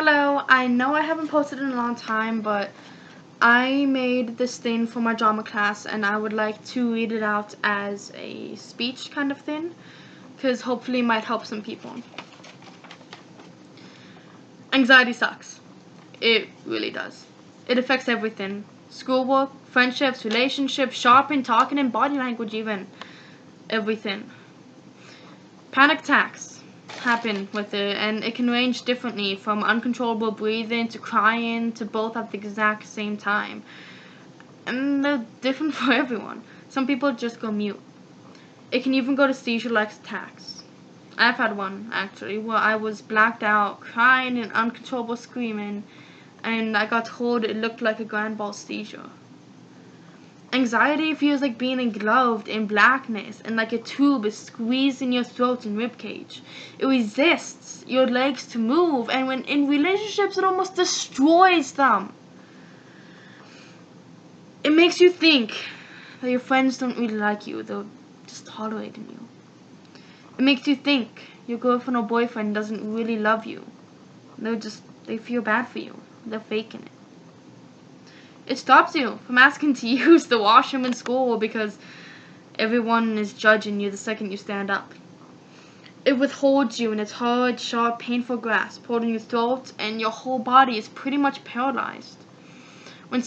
Hello, I know I haven't posted in a long time, but I made this thing for my drama class and I would like to read it out as a speech kind of thing, because hopefully it might help some people. Anxiety sucks. It really does. It affects everything. Schoolwork, friendships, relationships, shopping, talking, and body language even. Everything. Panic attacks happen with it, and it can range differently from uncontrollable breathing to crying to both at the exact same time. And they're different for everyone. Some people just go mute. It can even go to seizure-like attacks. I've had one, actually, where I was blacked out, crying and uncontrollable screaming, and I got told it looked like a grand mal seizure. Anxiety feels like being engloved in blackness and like a tube is squeezing your throat and ribcage. It resists your legs to move, and when in relationships it almost destroys them. It makes you think that your friends don't really like you, they're just tolerating you. It makes you think your girlfriend or boyfriend doesn't really love you. They feel bad for you. They're faking it. It stops you from asking to use the washroom in school because everyone is judging you the second you stand up. It withholds you in its hard, sharp, painful grasp, holding your throat, and your whole body is pretty much paralyzed. When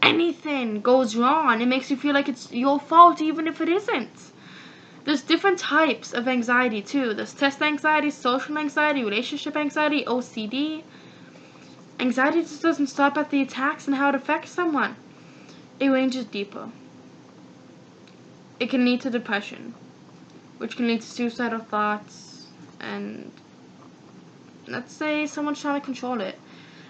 anything goes wrong, it makes you feel like it's your fault even if it isn't. There's different types of anxiety too. There's test anxiety, social anxiety, relationship anxiety, OCD. Anxiety just doesn't stop at the attacks and how it affects someone. It ranges deeper. It can lead to depression, which can lead to suicidal thoughts, and let's say someone's trying to control it.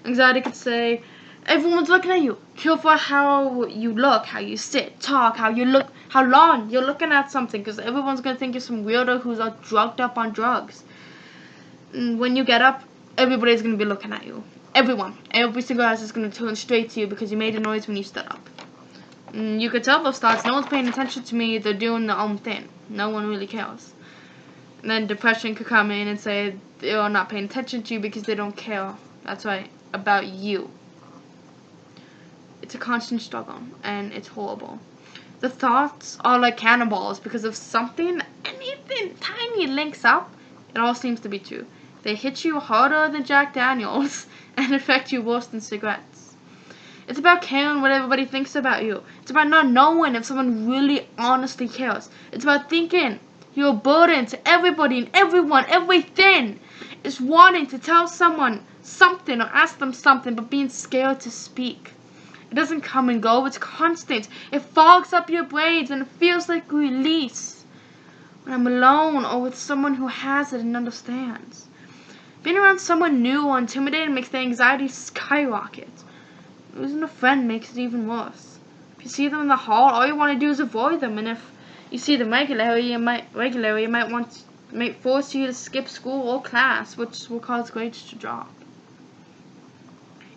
Anxiety could say, everyone's looking at you. Kill for how you look, how you sit, talk, how you look, how long you're looking at something, because everyone's going to think you're some weirdo who's all drugged up on drugs. And when you get up, everybody's going to be looking at you. Everyone. Every single eyes is going to turn straight to you because you made a noise when you stood up. And you could tell those thoughts, no one's paying attention to me, they're doing their own thing. No one really cares. And then depression could come in and say they're not paying attention to you because they don't care. That's right, about you. It's a constant struggle, and it's horrible. The thoughts are like cannonballs because if anything tiny links up, it all seems to be true. They hit you harder than Jack Daniels and affect you worse than cigarettes. It's about caring what everybody thinks about you. It's about not knowing if someone really honestly cares. It's about thinking you're a burden to everybody and everyone, everything. It's wanting to tell someone something or ask them something but being scared to speak. It doesn't come and go, it's constant. It fogs up your brains and it feels like a release when I'm alone or with someone who has it and understands. Being around someone new or intimidated makes the anxiety skyrocket. Losing a friend makes it even worse. If you see them in the hall, all you want to do is avoid them, and if you see them regularly, it might force you to skip school or class, which will cause grades to drop.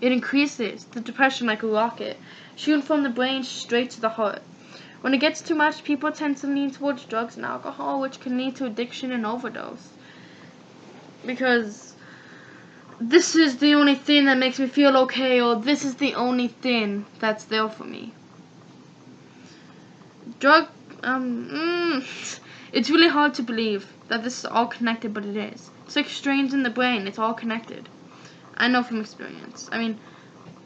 It increases the depression like a rocket, shooting from the brain straight to the heart. When it gets too much, people tend to lean towards drugs and alcohol, which can lead to addiction and overdose. Because this is the only thing that makes me feel okay, or this is the only thing that's there for me. It's really hard to believe that this is all connected, but it is. It's like strains in the brain, it's all connected. I know from experience. I mean,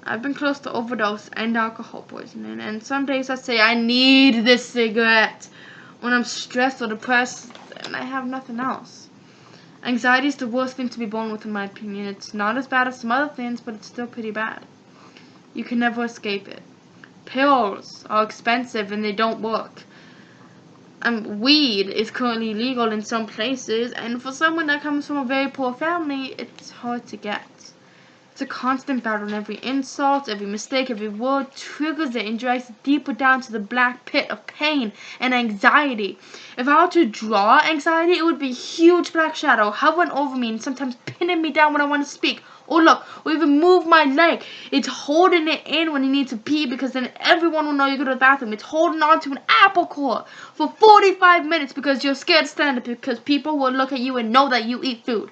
I've been close to overdose and alcohol poisoning, and some days I say I need this cigarette when I'm stressed or depressed, and I have nothing else. Anxiety is the worst thing to be born with, in my opinion. It's not as bad as some other things, but it's still pretty bad. You can never escape it. Pills are expensive and they don't work. Weed is currently illegal in some places, and for someone that comes from a very poor family, it's hard to get. It's a constant battle, and every insult, every mistake, every word triggers it and drags it deeper down to the black pit of pain and anxiety. If I were to draw anxiety, it would be a huge black shadow hovering over me and sometimes pinning me down when I want to speak. Or look, or even move my leg. It's holding it in when you need to pee because then everyone will know you go to the bathroom. It's holding on to an apple core for 45 minutes because you're scared to stand up because people will look at you and know that you eat food.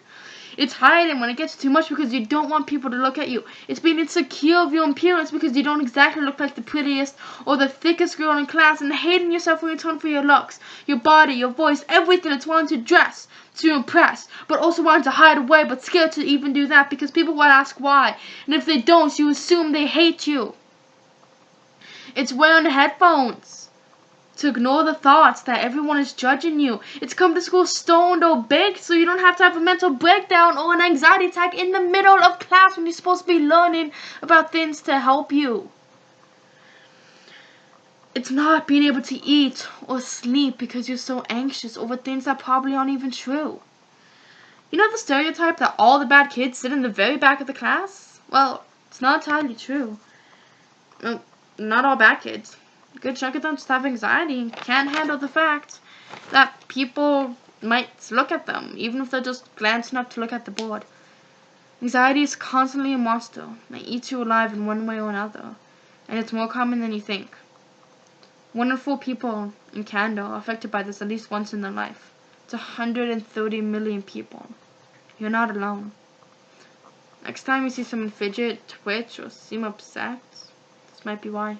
It's hiding when it gets too much because you don't want people to look at you. It's being insecure of your appearance because you don't exactly look like the prettiest or the thickest girl in class, and hating yourself in return for your looks, your body, your voice, everything. It's wanting to dress to impress, but also wanting to hide away, but scared to even do that because people will ask why. And if they don't, you assume they hate you. It's wearing headphones to ignore the thoughts that everyone is judging you. It's come to school stoned or baked so you don't have to have a mental breakdown or an anxiety attack in the middle of class when you're supposed to be learning about things to help you. It's not being able to eat or sleep because you're so anxious over things that probably aren't even true. You know the stereotype that all the bad kids sit in the very back of the class? Well, it's not entirely true. Not all bad kids. A good chunk of them just have anxiety and can't handle the fact that people might look at them, even if they're just glancing up to look at the board. Anxiety is constantly a monster that eats you alive in one way or another, and it's more common than you think. 1 in 4 people in Canada are affected by this at least once in their life. It's 130 million people. You're not alone. Next time you see someone fidget, twitch, or seem upset, this might be why.